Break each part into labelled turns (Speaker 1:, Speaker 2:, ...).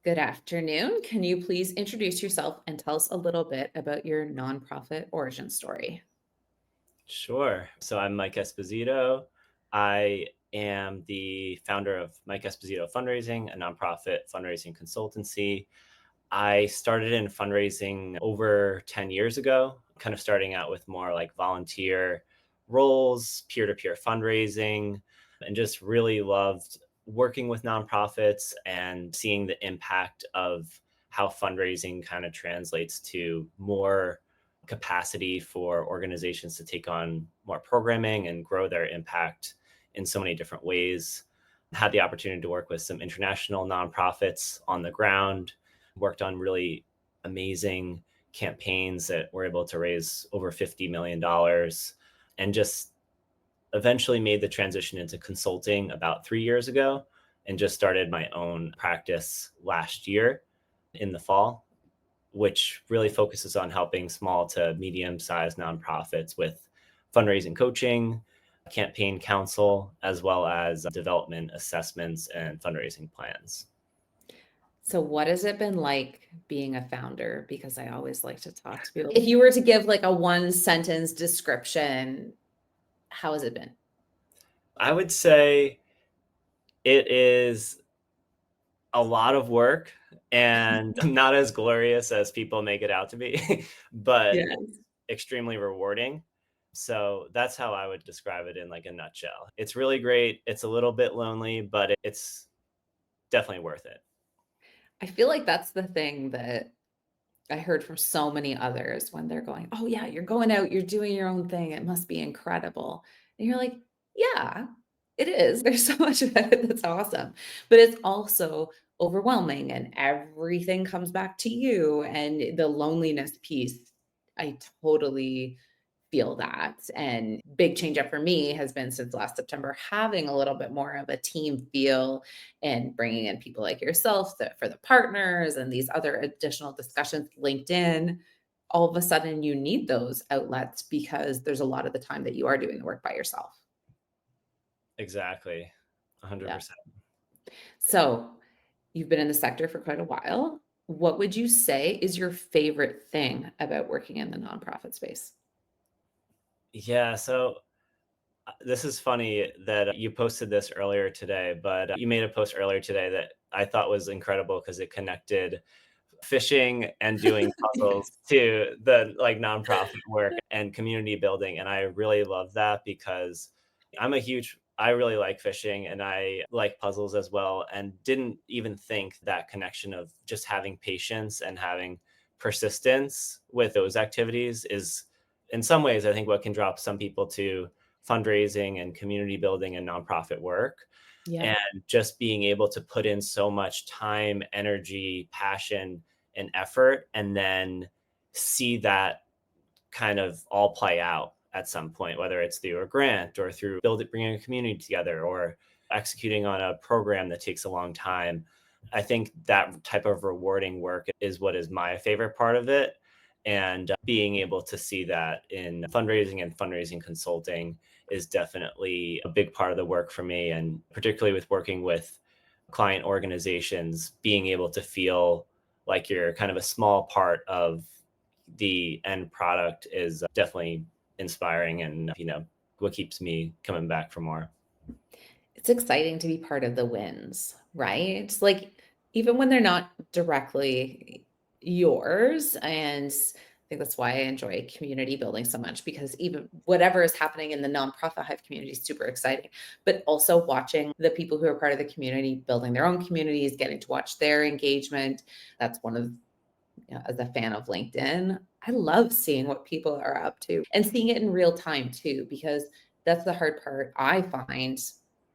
Speaker 1: Good afternoon. Can you please introduce yourself and tell us a little bit about your nonprofit origin story?
Speaker 2: Sure. So I'm Mike Esposito. I am the founder of Mike Esposito Fundraising, a nonprofit fundraising consultancy. I started in fundraising over 10 years ago, kind of starting out with more like volunteer roles, peer to peer fundraising, and just really loved working with nonprofits and seeing the impact of how fundraising kind of translates to more capacity for organizations to take on more programming and grow their impact in so many different ways. Had the opportunity to work with some international nonprofits on the ground, worked on really amazing campaigns that were able to raise over $50 million, and just eventually made the transition into consulting about 3 years ago and just started my own practice last year in the fall, which really focuses on helping small to medium sized nonprofits with fundraising coaching, campaign counsel, as well as development assessments and fundraising plans.
Speaker 1: So, what has it been like being a founder? Because I always like to talk to people. If you were to give like a one sentence description, how has it been?
Speaker 2: I would say it is a lot of work and not as glorious as people make it out to be, but
Speaker 1: Yes.
Speaker 2: extremely rewarding. So that's how I would describe it in like a nutshell. It's really great. It's a little bit lonely, but it's definitely worth it.
Speaker 1: I feel like that's the thing that I heard from so many others when they're going, "Oh, yeah, you're going out, you're doing your own thing. It must be incredible." And you're like, "Yeah, it is. There's so much of it that's awesome." But it's also overwhelming and everything comes back to you. And the loneliness piece, I totally feel that. And big change up for me has been since last September, having a little bit more of a team feel and bringing in people like yourself for the partners and these other additional discussions. LinkedIn, all of a sudden you need those outlets because there's a lot of the time that you are doing the work by yourself.
Speaker 2: Exactly.
Speaker 1: Yeah.
Speaker 2: 100%.
Speaker 1: So you've been in the sector for quite a while. What would you say is your favorite thing about working in the nonprofit space?
Speaker 2: Yeah. So this is funny that you posted this earlier today, but you made a post earlier today that I thought was incredible because it connected fishing and doing
Speaker 1: Yes.
Speaker 2: puzzles to the like nonprofit work and community building. And I really love that because I really like fishing and I like puzzles as well. And didn't even think that connection of just having patience and having persistence with those activities is in some ways, I think what can drop some people to fundraising and community building and nonprofit work.
Speaker 1: Yeah.
Speaker 2: And just being able to put in so much time, energy, passion, and effort, and then see that kind of all play out at some point, whether it's through a grant or through bringing a community together or executing on a program that takes a long time. I think that type of rewarding work is what is my favorite part of it. And being able to see that in fundraising and fundraising consulting is definitely a big part of the work for me. And particularly with working with client organizations, being able to feel like you're kind of a small part of the end product is definitely inspiring and what keeps me coming back for more.
Speaker 1: It's exciting to be part of the wins, right? Like, even when they're not directly yours, and I think that's why I enjoy community building so much because even whatever is happening in the nonprofit hive community is super exciting, but also watching the people who are part of the community building their own communities, getting to watch their engagement. That's one of, as a fan of LinkedIn, I love seeing what people are up to and seeing it in real time too, because that's the hard part I find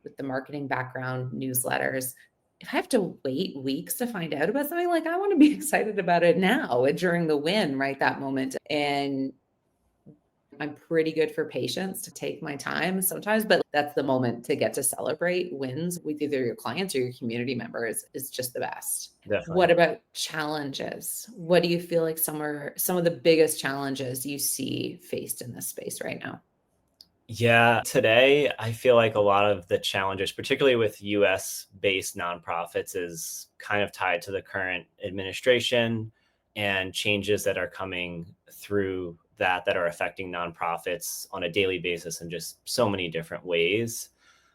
Speaker 1: with the marketing background, newsletters. If I have to wait weeks to find out about something, like I want to be excited about it now during the win, right? That moment. And I'm pretty good for patience to take my time sometimes, but that's the moment to get to celebrate wins with either your clients or your community members is just the best. What
Speaker 2: Definitely.
Speaker 1: about challenges? What do you feel like some of the biggest challenges you see faced in this space right now?
Speaker 2: Yeah, today I feel like a lot of the challenges, particularly with US based nonprofits, is kind of tied to the current administration and changes that are coming through that are affecting nonprofits on a daily basis in just so many different ways.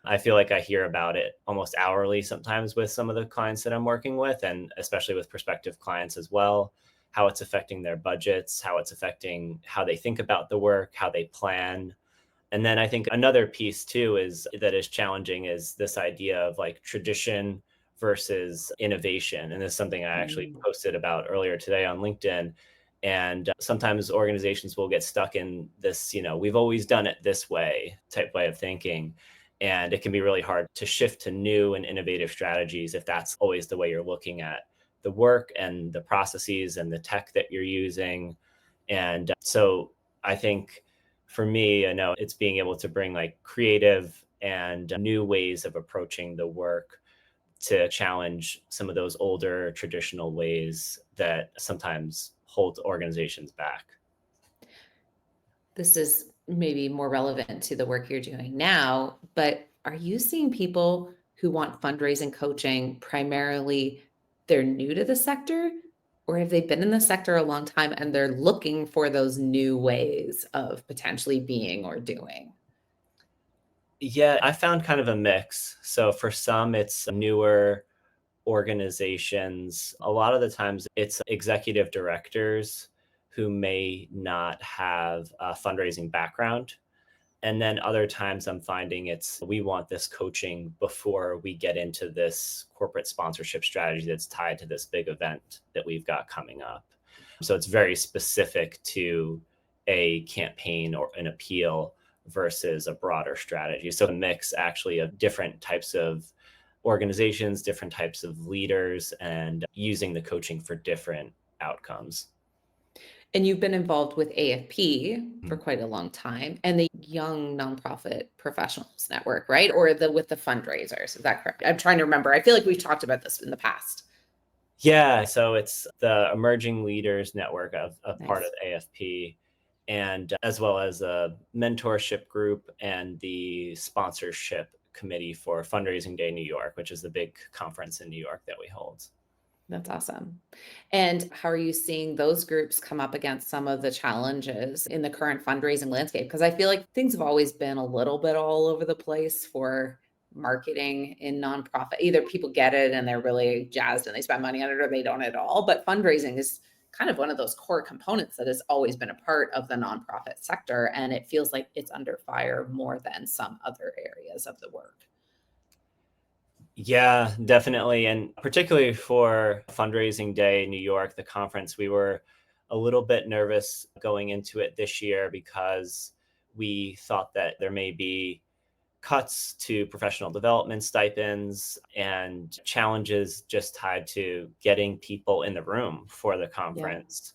Speaker 2: I feel like I hear about it almost hourly sometimes with some of the clients that I'm working with, and especially with prospective clients as well, how it's affecting their budgets, how it's affecting how they think about the work, how they plan. And then I think another piece too is that is challenging is this idea of like tradition versus innovation. And this is something I actually
Speaker 1: Mm.
Speaker 2: posted about earlier today on LinkedIn. And sometimes organizations will get stuck in this, we've always done it this way type way of thinking. And it can be really hard to shift to new and innovative strategies if that's always the way you're looking at the work and the processes and the tech that you're using. And so I think for me, I know it's being able to bring like creative and new ways of approaching the work to challenge some of those older traditional ways that sometimes hold organizations back.
Speaker 1: This is maybe more relevant to the work you're doing now, but are you seeing people who want fundraising coaching primarily they're new to the sector, or have they been in the sector a long time and they're looking for those new ways of potentially being or doing?
Speaker 2: Yeah, I found kind of a mix. So for some, it's newer organizations. A lot of the times, it's executive directors who may not have a fundraising background. And then other times I'm finding it's we want this coaching before we get into this corporate sponsorship strategy that's tied to this big event that we've got coming up. So it's very specific to a campaign or an appeal versus a broader strategy. So a mix actually of different types of organizations, different types of leaders, and using the coaching for different outcomes.
Speaker 1: And you've been involved with AFP for
Speaker 2: Mm.
Speaker 1: quite a long time and the Young Nonprofit Professionals Network, right? Or the with the fundraisers. Is that correct? I'm trying to remember. I feel like we've talked about this in the past.
Speaker 2: Yeah, so it's the Emerging Leaders Network of part of
Speaker 1: Nice.
Speaker 2: AFP, and as well as a mentorship group and the sponsorship committee for Fundraising Day New York, which is the big conference in New York that we hold.
Speaker 1: That's awesome. And how are you seeing those groups come up against some of the challenges in the current fundraising landscape? Because I feel like things have always been a little bit all over the place for marketing in nonprofit. Either people get it and they're really jazzed and they spend money on it, or they don't at all. But fundraising is kind of one of those core components that has always been a part of the nonprofit sector. And it feels like it's under fire more than some other areas of the work.
Speaker 2: Yeah, definitely. And particularly for Fundraising Day New York, the conference, we were a little bit nervous going into it this year because we thought that there may be cuts to professional development stipends and challenges just tied to getting people in the room for the
Speaker 1: Yeah.
Speaker 2: conference.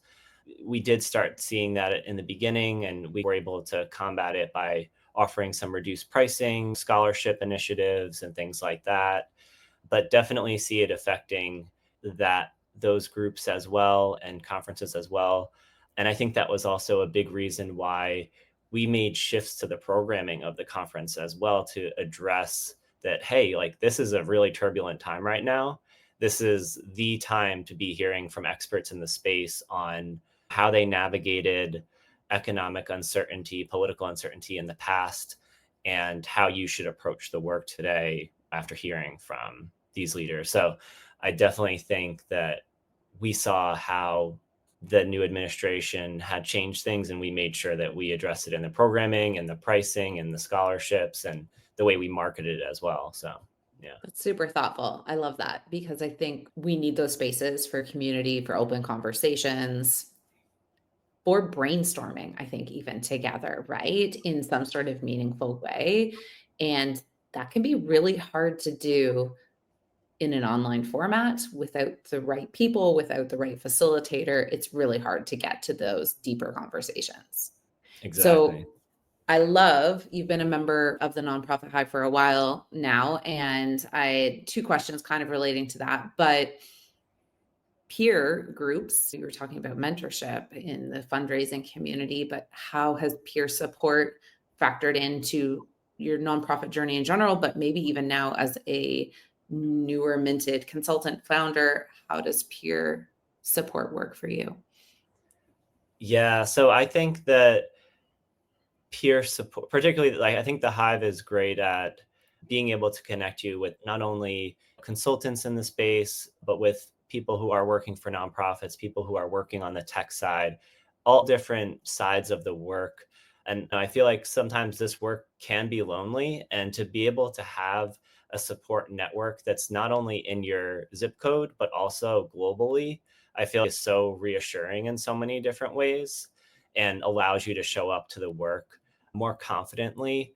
Speaker 2: We did start seeing that in the beginning, and we were able to combat it by offering some reduced pricing, scholarship initiatives, and things like that. But definitely see it affecting those groups as well and conferences as well. And I think that was also a big reason why we made shifts to the programming of the conference as well to address that, hey, like this is a really turbulent time right now. This is the time to be hearing from experts in the space on how they navigated economic uncertainty, political uncertainty in the past, and how you should approach the work today after hearing from these leaders. So I definitely think that we saw how the new administration had changed things, and we made sure that we addressed it in the programming and the pricing and the scholarships and the way we marketed it as well. So yeah.
Speaker 1: That's super thoughtful. I love that because I think we need those spaces for community, for open conversations, for brainstorming, I think, even together, right? In some sort of meaningful way. And that can be really hard to do in an online format without the right people, without the right facilitator. It's really hard to get to those deeper conversations.
Speaker 2: Exactly.
Speaker 1: So I love you've been a member of the Nonprofit Hive for a while now, and I had 2 questions kind of relating to that, but peer groups, you were talking about mentorship in the fundraising community, but how has peer support factored into your nonprofit journey in general, but maybe even now as a newer minted consultant founder, how does peer support work for you?
Speaker 2: Yeah, so I think that peer support, particularly, like, I think the Hive is great at being able to connect you with not only consultants in the space, but with people who are working for nonprofits, people who are working on the tech side, all different sides of the work. And I feel like sometimes this work can be lonely, and to be able to have a support network that's not only in your zip code, but also globally, I feel is so reassuring in so many different ways, and allows you to show up to the work more confidently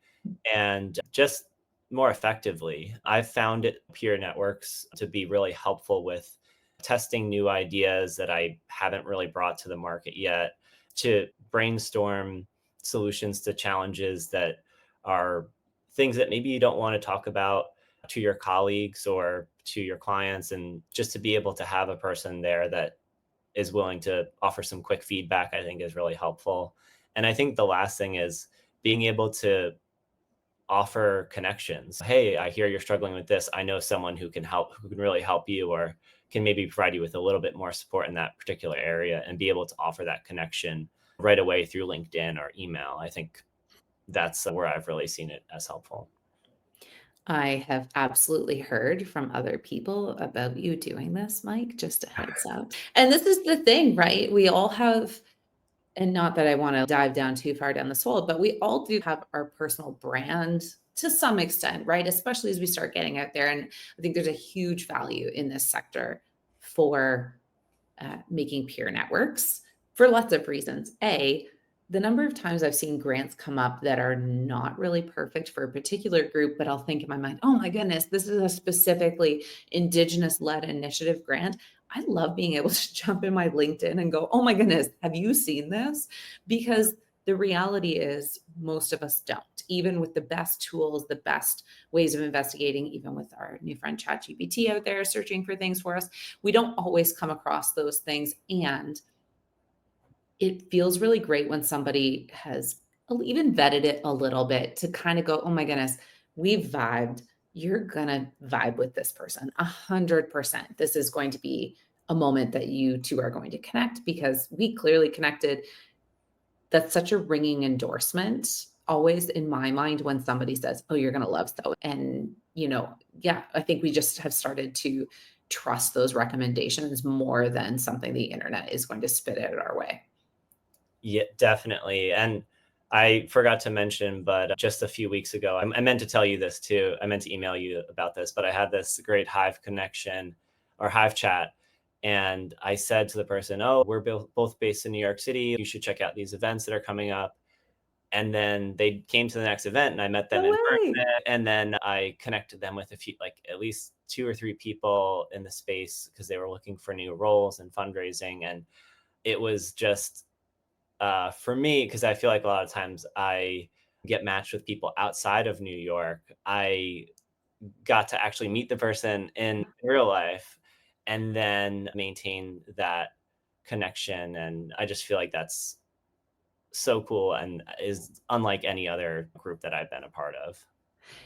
Speaker 2: and just more effectively. I've found peer networks to be really helpful with testing new ideas that I haven't really brought to the market yet, to brainstorm solutions to challenges that are things that maybe you don't want to talk about to your colleagues or to your clients, and just to be able to have a person there that is willing to offer some quick feedback, I think is really helpful. And I think the last thing is being able to offer connections. Hey, I hear you're struggling with this. I know someone who can help, who can really help you, or can maybe provide you with a little bit more support in that particular area, and be able to offer that connection right away through LinkedIn or email. I think that's where I've really seen it as helpful.
Speaker 1: I have absolutely heard from other people about you doing this, Mike, just a heads up. And this is the thing, right? We all have, and not that I want to dive down too far down this hole, but we all do have our personal brand to some extent, right? Especially as we start getting out there. And I think there's a huge value in this sector for making peer networks for lots of reasons. A, the number of times I've seen grants come up that are not really perfect for a particular group, but I'll think in my mind, oh my goodness, this is a specifically Indigenous led initiative grant. I love being able to jump in my LinkedIn and go, oh my goodness, have you seen this? Because the reality is, most of us don't. Even with the best tools, the best ways of investigating, even with our new friend ChatGPT out there searching for things for us, we don't always come across those things. And it feels really great when somebody has even vetted it a little bit to kind of go, oh my goodness, we vibed. You're going to vibe with this person 100%. This is going to be a moment that you two are going to connect because we clearly connected. That's such a ringing endorsement always in my mind when somebody says, oh, you're going to love so. And, yeah, I think we just have started to trust those recommendations more than something the internet is going to spit out our way.
Speaker 2: Yeah, definitely. And I forgot to mention, but just a few weeks ago, I meant to tell you this too. I meant to email you about this, but I had this great Hive connection or Hive chat. And I said to the person, oh, we're both based in New York City. You should check out these events that are coming up. And then they came to the next event, and I met them
Speaker 1: No
Speaker 2: in
Speaker 1: way.
Speaker 2: person. And then I connected them with a few, like at least two or three people in the space, because they were looking for new roles and fundraising. And it was just for me, because I feel like a lot of times I get matched with people outside of New York, I got to actually meet the person in real life and then maintain that connection. And I just feel like that's so cool and is unlike any other group that I've been a part of.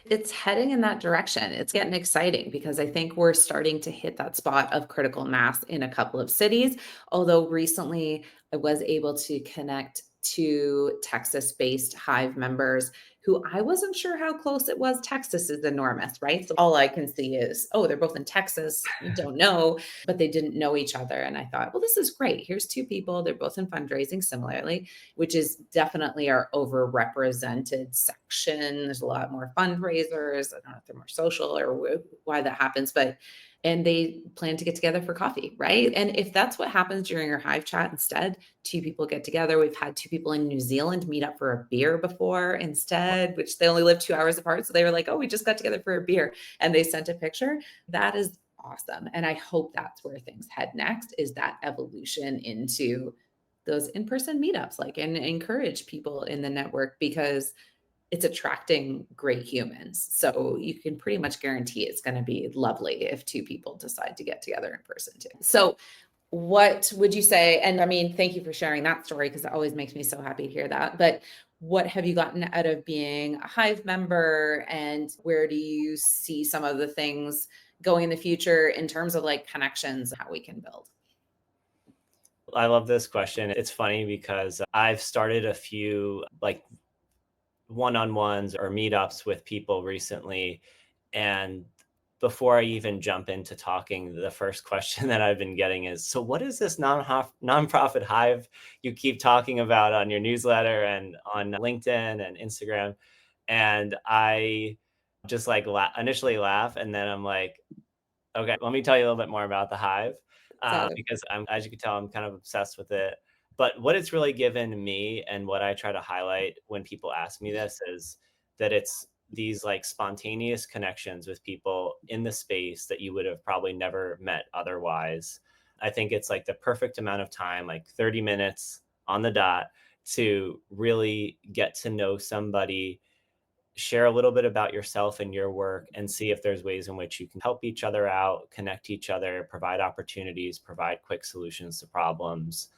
Speaker 1: It's heading in that direction. It's getting exciting because I think we're starting to hit that spot of critical mass in a couple of cities. Although recently I was able to connect to Texas based Hive members who I wasn't sure how close it was. Texas is enormous, right? So all I can see is, oh, they're both in Texas. You don't know, but they didn't know each other. And I thought, well, this is great. Here's two people. They're both in fundraising similarly, which is definitely our overrepresented section. There's a lot more fundraisers. I don't know if they're more social or why that happens, but and they plan to get together for coffee, right? And if that's what happens during your Hive chat instead, two people get together. We've had two people in New Zealand meet up for a beer before instead, which they only live 2 hours apart. So they were like, oh, we just got together for a beer. And they sent a picture. That is awesome. And I hope that's where things head next, is that evolution into those in-person meetups, like, and encourage people in the network because it's attracting great humans. So you can pretty much guarantee it's going to be lovely if two people decide to get together in person too. So what would you say? And I mean, thank you for sharing that story because it always makes me so happy to hear that. But what have you gotten out of being a Hive member, and where do you see some of the things going in the future in terms of like connections, how we can build?
Speaker 2: I love this question. It's funny because I've started a few like one-on-ones or meetups with people recently. And before I even jump into talking, the first question that I've been getting is, so what is this nonprofit hive you keep talking about on your newsletter and on LinkedIn and Instagram? And I just like initially laugh. And then I'm like, okay, let me tell you a little bit more about the hive,
Speaker 1: So
Speaker 2: because as you can tell, I'm kind of obsessed with it. But what it's really given me, and what I try to highlight when people ask me this, is that it's these like spontaneous connections with people in the space that you would have probably never met otherwise. I think it's like the perfect amount of time, like 30 minutes on the dot, to really get to know somebody, share a little bit about yourself and your work, and see if there's ways in which you can help each other out, connect each other, provide opportunities, provide quick solutions to problems.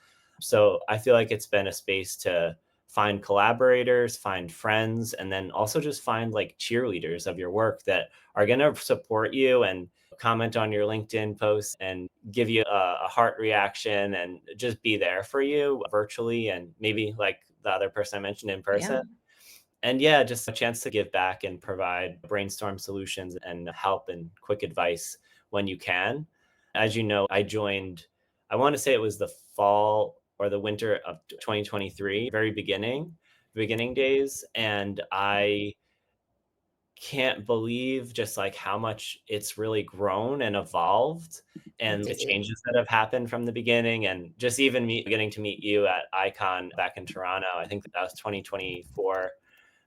Speaker 2: So I feel like it's been a space to find collaborators, find friends, and then also just find like cheerleaders of your work that are going to support you and comment on your LinkedIn posts and give you a heart reaction and just be there for you virtually, and maybe like the other person I mentioned, in
Speaker 1: yeah,
Speaker 2: person. And yeah, just a chance to give back and provide brainstorm solutions and help and quick advice when you can. As you know, I joined, I want to say it was the fall or the winter of 2023, very beginning days. And I can't believe just like how much it's really grown and evolved, and the
Speaker 1: indeed.
Speaker 2: changes that have happened from the beginning. And just even getting to meet you at Icon back in Toronto, I think that was 2024,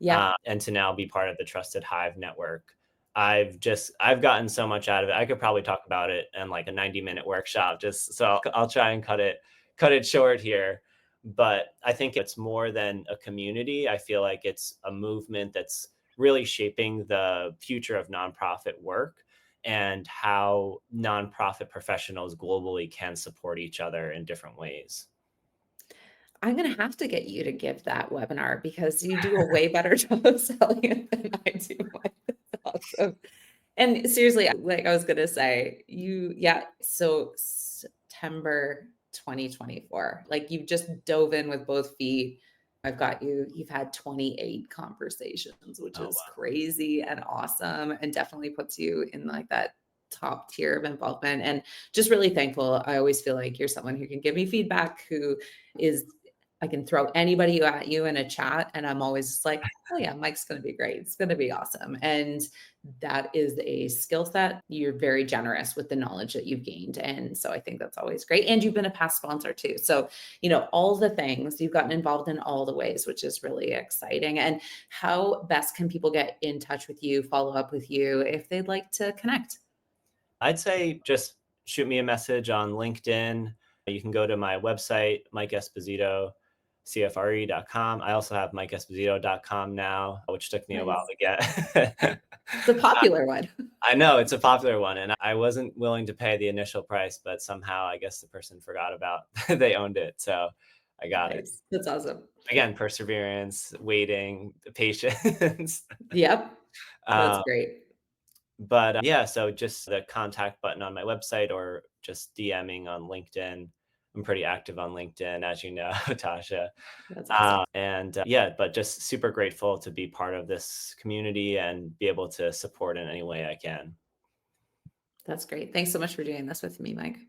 Speaker 1: Yeah.
Speaker 2: and to now be part of the Trusted Hive network. I've gotten so much out of it. I could probably talk about it in like a 90-minute workshop, just so I'll try and cut it short here. But I think it's more than a community. I feel like it's a movement that's really shaping the future of nonprofit work, and how nonprofit professionals globally can support each other in different ways.
Speaker 1: I'm gonna have to get you to give that webinar because you do a way better job of selling it than I do. That's awesome. And seriously, like I was gonna say, yeah, so September 2024, like you've just dove in with both feet. I've got you, you've had 28 conversations, which
Speaker 2: Oh,
Speaker 1: is
Speaker 2: wow.
Speaker 1: crazy and awesome, and definitely puts you in like that top tier of involvement. And just really thankful. I always feel like you're someone who can give me feedback, who is I can throw anybody at you in a chat, and I'm always just like, oh yeah, Mike's going to be great. It's going to be awesome. And that is a skill set. You're very generous with the knowledge that you've gained. And so I think that's always great. And you've been a past sponsor too. So, all the things you've gotten involved in all the ways, which is really exciting. And how best can people get in touch with you, follow up with you if they'd like to connect?
Speaker 2: I'd say just shoot me a message on LinkedIn. You can go to my website, Mike Esposito, CFRE.com. I also have MikeEsposito.com now, which took me a while
Speaker 1: Nice.
Speaker 2: to get.
Speaker 1: It's a popular one.
Speaker 2: I know it's a popular one, and I wasn't willing to pay the initial price, but somehow I guess the person forgot about they owned it, so I got it.
Speaker 1: Nice. That's awesome.
Speaker 2: Again, perseverance, waiting, patience.
Speaker 1: Yep. That's
Speaker 2: um,
Speaker 1: great.
Speaker 2: but yeah, so just the contact button on my website, or just DMing on LinkedIn. I'm pretty active on LinkedIn, as you know, Tasha.
Speaker 1: That's awesome.
Speaker 2: And yeah, but just super grateful to be part of this community and be able to support in any way I can.
Speaker 1: That's great. Thanks so much for doing this with me, Mike.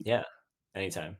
Speaker 2: Yeah, anytime.